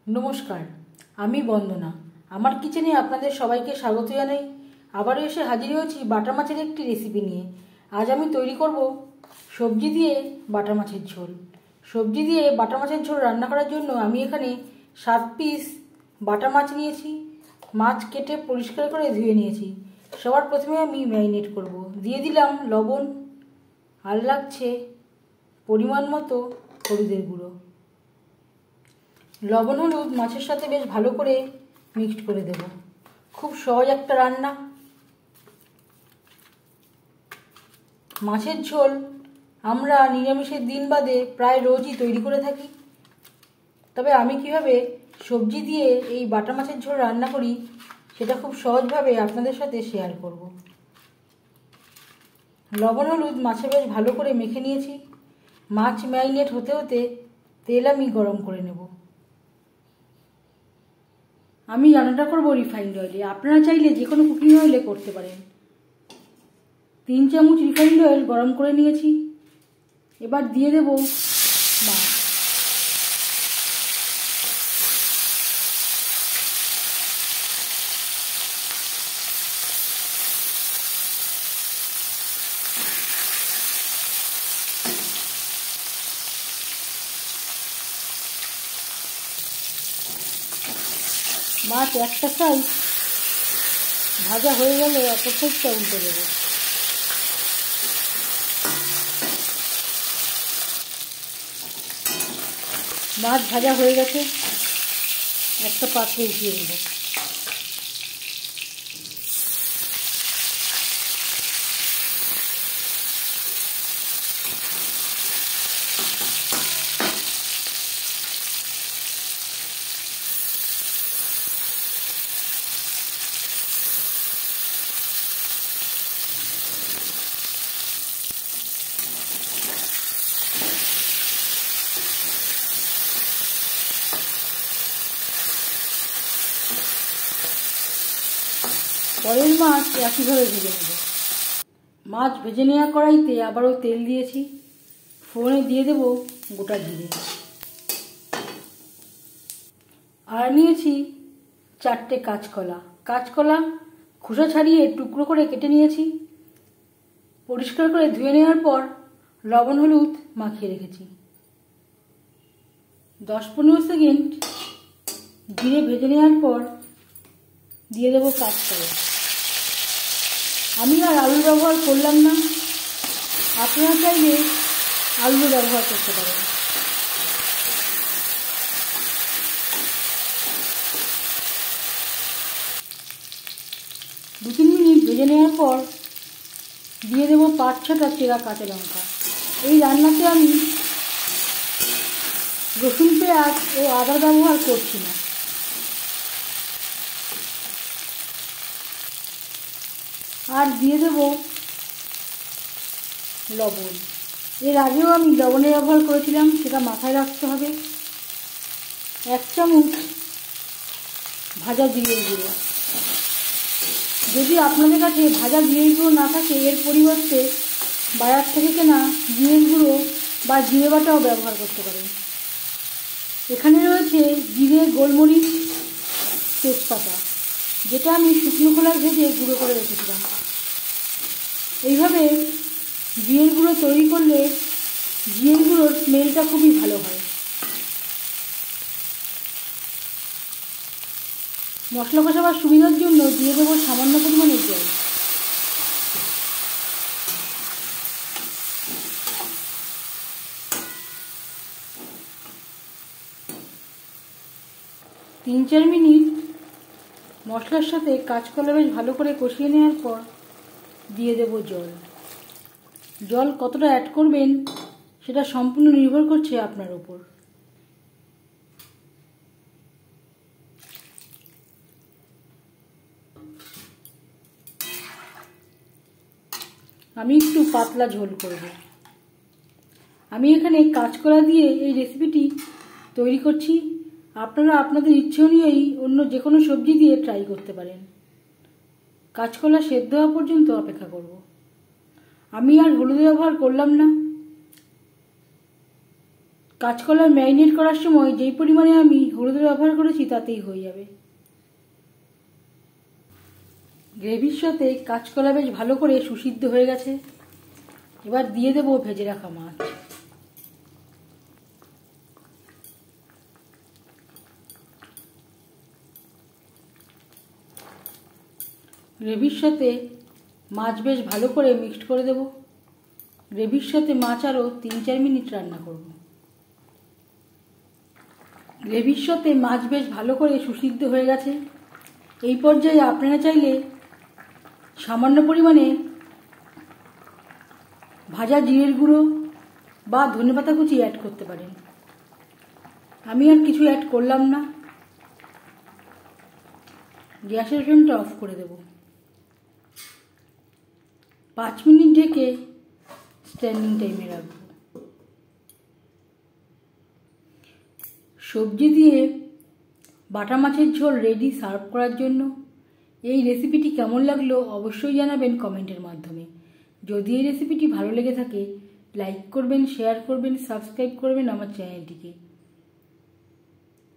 नमस्कार, आमी बंदना। आमार किचेने आपनादेर सबाइके स्वागत जानाई। आबारो एसे हाजिर हयेछि बाटा माछेर एकटी रेसिपि निये। आज आमी तैरी करब सब्जी दिये बाटा माछेर झोल। सब्जी दिये बाटा माछेर झोल रान्ना करार जोन्नो आमी एखाने 7 पिस बाटा माछ नियेछि। माछ केटे परिष्कार करे धुए नियेछि। सबार प्रथमे आमी मैरिनेट करब। दिये दिलाम लबण आर लागछे परिमाण मतो हलुदेर गुঁড়ো। लवण हलुद माछेर साथे बेश भालो करे मिक्सड करे देब। खूब सहज एकटा रान्ना। माछेर झोल आमरा निरामिषेर दिन बादे प्राय रोजई तैरी करे थाकी। तबे आमी किभाबे सब्जी दिये एई बाटा माछेर झोल रान्ना करी सेटा खूब सहजभावे आपनादेर साथे शेयार करब। लवण हलुद माछे बेश भालो करे मेखे नियेछि। माछ मैरिनेट होते होते तेल आमी गरम करे नेब। आमी रान्नाटा करब रिफाइंड अয়েলে। आपनारा चाइले जे कोनो कुकिंग अয়েলে करते पारेन। 3 चामच रिफाइंड अয়েল गरम करे निয়েছি। एबार दिए देब माछ। माछ একটা সাইড ভাজা হয়ে গেলে অপর সাইডটা উল্টে দেব। মাছ ভাজা হয়ে গেছে, একটা পাত্রে উঠিয়ে নেব। পরের মাছ একইভাবে ভেজে নেব। মাছ ভেজে নেওয়া কড়াইতে আবারও তেল দিয়েছি। ফোড়নে দিয়ে দেব গোটা জিরে। আর নিয়েছি 4টে কাঁচকলা। কাঁচকলা খোসা ছাড়িয়ে টুকরো করে কেটে নিয়েছি। পরিষ্কার করে ধুয়ে নেওয়ার পর লবণ হলুদ মাখিয়ে রেখেছি। 10-15 সেকেন্ড জিরে ভেজে নেওয়ার পর দিয়ে দেব কাঁচকলা। আমি আর আলু ব্যবহার করলাম না, আপনারা চাইলে আলু ব্যবহার করতে পারেন। দু 3 মিনিট ভেজে নেওয়ার পর দিয়ে দেব 5-6টা চেরা কাঁচা লঙ্কা। এই রান্নাতে আমি রসুন, পেঁয়াজ ও আদা ব্যবহার করছি না। আর দিয়ে দেব লবণ। এর আগেও আমি লবণের ব্যবহার করেছিলাম, সেটা মাথায় রাখতে হবে। 1 চামচ ভাজা জিরের গুঁড়ো। যদি আপনাদের কাছে ভাজা জিরের গুঁড়ো না থাকে, এর পরিবর্তে বাজার থেকে কেনা জিরের গুঁড়ো বা জিরে বাটাও ব্যবহার করতে পারেন। এখানে রয়েছে জিরে, গোলমরিচ, তেজপাতা, যেটা আমি শুকনো খোলায় ভেজে গুঁড়ো করে রেখেছিলাম। এইভাবে জিরের গুঁড়ো তৈরি করলে জিরের গুঁড়োর স্মেলটা খুবই ভালো হয়। মশলা কষাবার সুবিধার জন্য দিয়ে দেবো সামান্য পরিমাণে জল। তিন 4 মিনিট মশলার সাথে কাঁচকলা বেশ ভালো করে কষিয়ে নেওয়ার পর দিয়ে দেব জল। জল কতটা অ্যাড করবেন সেটা সম্পূর্ণ নির্ভর করছে আপনার উপর। আমি একটু পাতলা ঝোল করব। আমি এখানে কাঁচকলা দিয়ে এই রেসিপিটি তৈরি করছি। আপনারা আপনাদের ইচ্ছে অনুযায়ী অন্য যে কোনো সবজি দিয়ে ট্রাই করতে পারেন। কাঁচকলা সেদ্ধ হওয়া পর্যন্ত অপেক্ষা করব। আমি আর হলুদ ব্যবহার করলাম না। কাঁচকলা ম্যারিনেট করার সময় যেই পরিমাণে আমি হলুদের ব্যবহার করেছি তাতেই হয়ে যাবে। গ্রেভির সাথে কাঁচকলা বেশ ভালো করে সুসিদ্ধ হয়ে গেছে। এবার দিয়ে দেবো ভেজে রাখা মাছ। গ্রেভির সাথে মাছ বেশ ভালো করে মিক্সড করে দেব। গ্রেভির সাথে মাছ আরও 3-4 মিনিট রান্না করব। গ্রেভির সাথে মাছ বেশ ভালো করে সুসিদ্ধ হয়ে গেছে। এই পর্যায়ে আপনারা চাইলে সামান্য পরিমাণে ভাজা জিরের গুঁড়ো বা ধনেপাতা কুচি অ্যাড করতে পারেন। আমি আর কিছু অ্যাড করলাম না। গ্যাসের ফ্লেমটা অফ করে দেব। 5 মিনিট ঢেকে স্ট্যান্ডিং টাইমে রাখবো। সবজি দিয়ে বাটা মাছের ঝোল রেডি সার্ভ করার জন্য। এই রেসিপিটি কেমন লাগলো অবশ্যই জানাবেন কমেন্টের মাধ্যমে। যদি এই রেসিপিটি ভালো লেগে থাকে লাইক করবেন, শেয়ার করবেন, সাবস্ক্রাইব করবেন আমার চ্যানেলটিকে।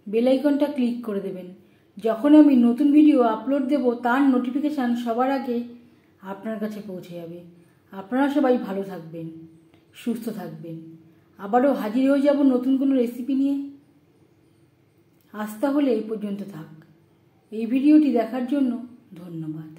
বেল আইকনটা ক্লিক করে দেবেন। যখন আমি নতুন ভিডিও আপলোড দেব তার নোটিফিকেশান সবার আগে আপনার কাছে পৌঁছে যাবে। আপনারা সবাই ভালো থাকবেন, সুস্থ থাকবেন। আবারও হাজির হয়ে যাব নতুন কোনো রেসিপি নিয়ে। আজ তাহলে এই পর্যন্ত থাক। এই ভিডিওটি দেখার জন্য ধন্যবাদ।